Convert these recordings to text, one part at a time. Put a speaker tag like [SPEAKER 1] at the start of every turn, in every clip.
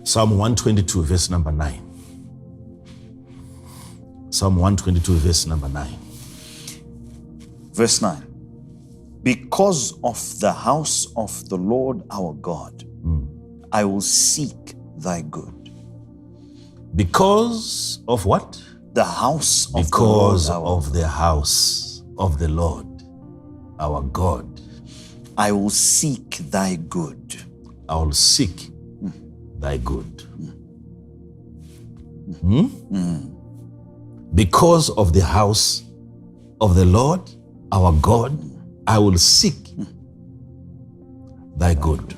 [SPEAKER 1] Psalm 122, verse number 9. Psalm 122, verse number 9.
[SPEAKER 2] Verse 9. Because of the house of the Lord our God, I will seek thy good.
[SPEAKER 1] Because of what?
[SPEAKER 2] The house of
[SPEAKER 1] Because
[SPEAKER 2] the Lord our
[SPEAKER 1] of the house of the Lord our God.
[SPEAKER 2] I will seek thy good.
[SPEAKER 1] I will seek thy good. Because of the house of the Lord our God, I will seek thy good.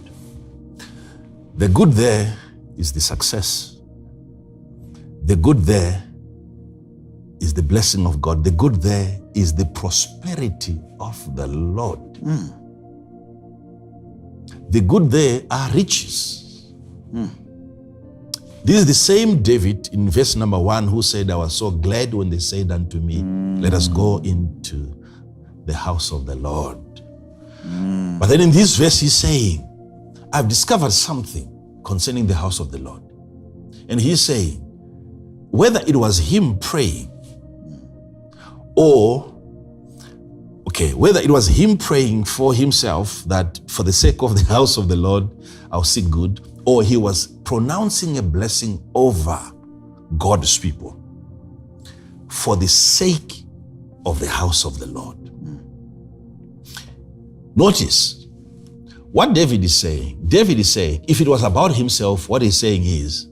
[SPEAKER 1] The good there is the success. The good there is the blessing of God. The good there is the prosperity of the Lord. The good there are riches. This is the same David in verse number 1 who said, I was so glad when they said unto me, let us go into the house of the Lord. But then in this verse he's saying, I've discovered something concerning the house of the Lord. And he's saying, whether it was him praying or, whether it was him praying for himself that for the sake of the house of the Lord, I'll seek good, or he was pronouncing a blessing over God's people for the sake of the house of the Lord. Notice what David is saying. David is saying, if it was about himself, what he's saying is,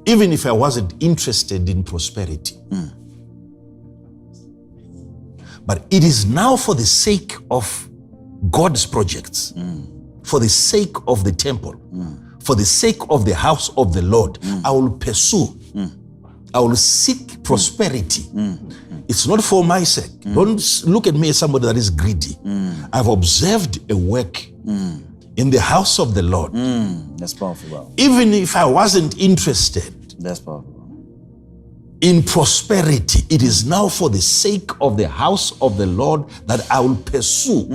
[SPEAKER 1] even if I wasn't interested in prosperity, but it is now for the sake of God's projects, for the sake of the temple, for the sake of the house of the Lord, I will pursue, I will seek prosperity. It's not for my sake. Don't look at me as somebody that is greedy. I've observed a work in the house of the Lord.
[SPEAKER 2] That's powerful.
[SPEAKER 1] Even if I wasn't interested,
[SPEAKER 2] That's powerful.
[SPEAKER 1] in prosperity, it is now for the sake of the house of the Lord that I will pursue.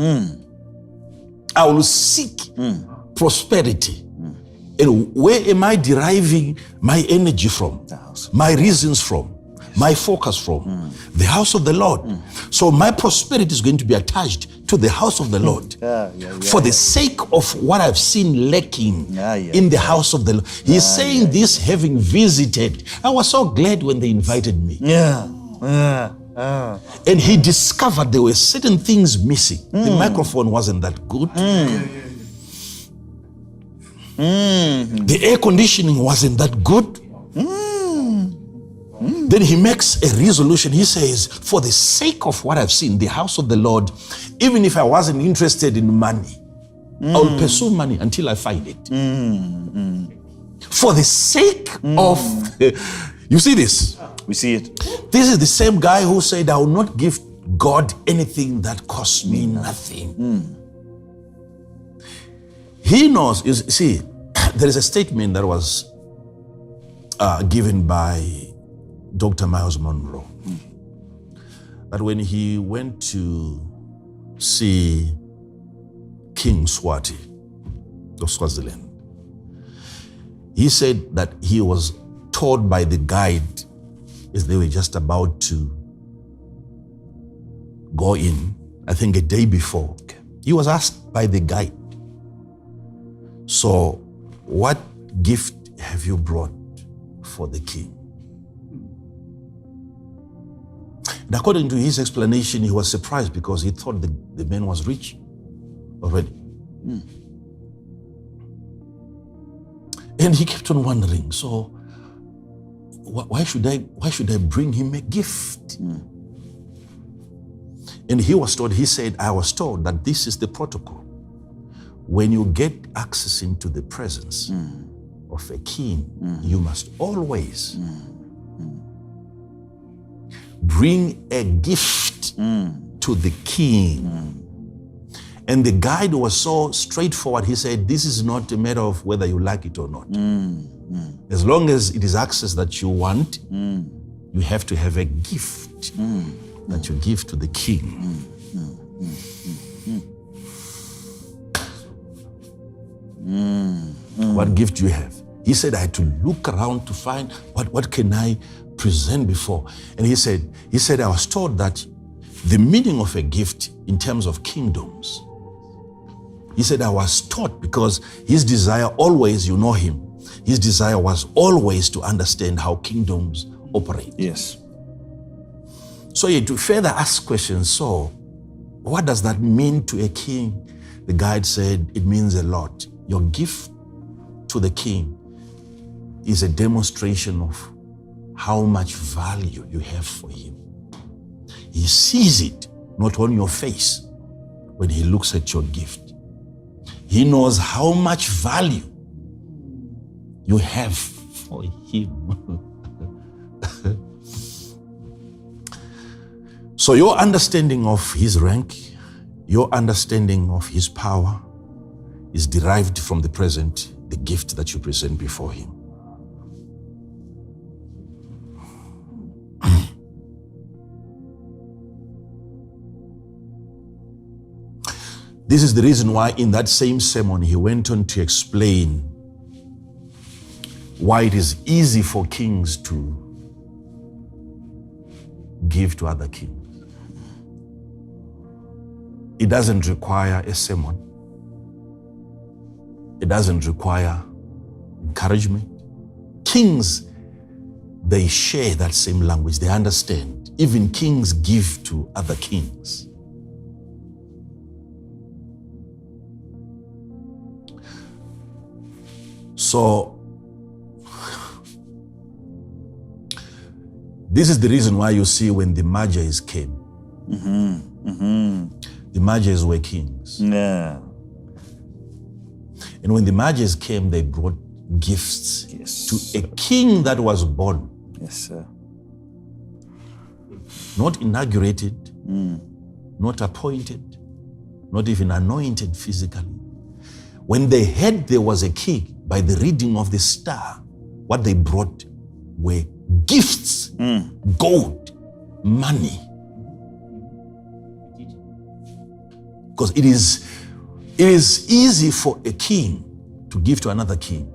[SPEAKER 1] I will seek prosperity. And where am I deriving my energy from?
[SPEAKER 2] The house.
[SPEAKER 1] My reasons from? My focus from? The house of the Lord. So my prosperity is going to be attached to the house of the Lord. For the sake of what I've seen lacking in the house of the Lord. He's saying this having visited. I was so glad when they invited me. And he discovered there were certain things missing. The microphone wasn't that good. The air conditioning wasn't that good. Then he makes a resolution. He says, for the sake of what I've seen, the house of the Lord, even if I wasn't interested in money, I will pursue money until I find it. For the sake of, you see this?
[SPEAKER 2] We see it.
[SPEAKER 1] This is the same guy who said, I will not give God anything that costs me nothing. He knows, you see, there is a statement that was given by Dr. Miles Monroe, that when he went to see King Swati of Swaziland, he said that he was told by the guide as they were just about to go in, I think a day before, he was asked by the guide, so what gift have you brought for the king? And according to his explanation, he was surprised because he thought the man was rich already. And he kept on wondering, so why should I bring him a gift? And he was told, he said, I was told that this is the protocol. When you get access into the presence of a king, you must always bring a gift to the king. And the guide was so straightforward. He said, this is not a matter of whether you like it or not. As long as it is access that you want, you have to have a gift that you give to the king. What gift do you have? He said, I had to look around to find what can I present before. And he said, I was told that the meaning of a gift in terms of kingdoms, he said, I was taught because his desire always, you know him, his desire was always to understand how kingdoms operate.
[SPEAKER 2] Yes.
[SPEAKER 1] So he had to further ask questions. So what does that mean to a king? The guide said, it means a lot. Your gift to the king is a demonstration of how much value you have for him. He sees it not on your face when he looks at your gift. He knows how much value you have for him. So your understanding of his rank, your understanding of his power is derived from the present, the gift that you present before him. This is the reason why in that same sermon he went on to explain why it is easy for kings to give to other kings. It doesn't require a sermon. It doesn't require encouragement. Kings, they share that same language. They understand. Even kings give to other kings. So, this is the reason why you see when the Magi's came. The Magi's were kings.
[SPEAKER 2] Yeah.
[SPEAKER 1] And when the Magi's came, they brought gifts to a king that was born.
[SPEAKER 2] Yes, sir.
[SPEAKER 1] Not inaugurated, not appointed, not even anointed physically. When they heard there was a king, by the reading of the star, what they brought were gifts, gold, money. Because it is easy for a king to give to another king.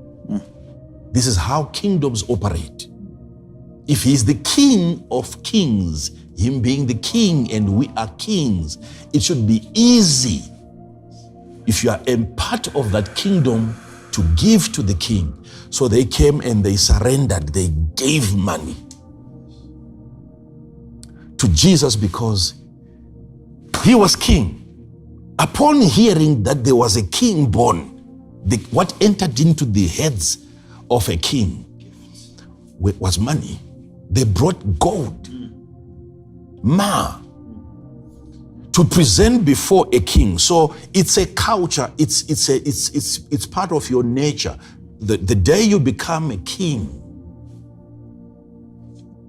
[SPEAKER 1] This is how kingdoms operate. If he's the king of kings, him being the king and we are kings, it should be easy if you are a part of that kingdom to give to the king. So they came and they surrendered, they gave money to Jesus because he was king. Upon hearing that there was a king born, what entered into the heads of a king was money. They brought gold, to present before a king. So it's a culture. It's part of your nature. The day you become a king,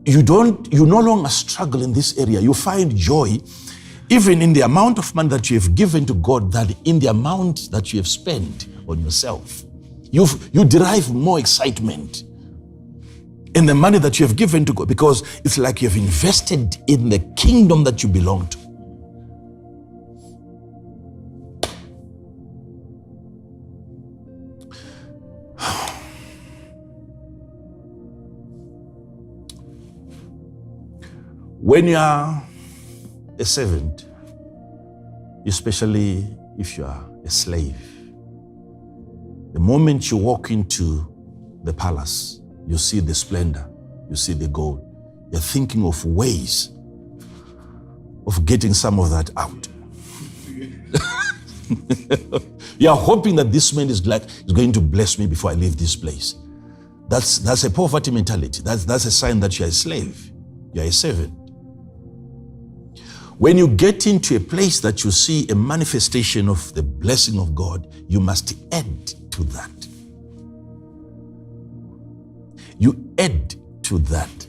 [SPEAKER 1] you no longer struggle in this area. You find joy even in the amount of money that you have given to God, than in the amount that you have spent on yourself. You derive more excitement in the money that you have given to God, because it's like you have invested in the kingdom that you belong to. When you are a servant, especially if you are a slave, the moment you walk into the palace, you see the splendor, you see the gold. You're thinking of ways of getting some of that out. You're hoping that this man is going to bless me before I leave this place. That's a poverty mentality. That's a sign that you're a slave. You're a servant. When you get into a place that you see a manifestation of the blessing of God, you must add to that. You add to that.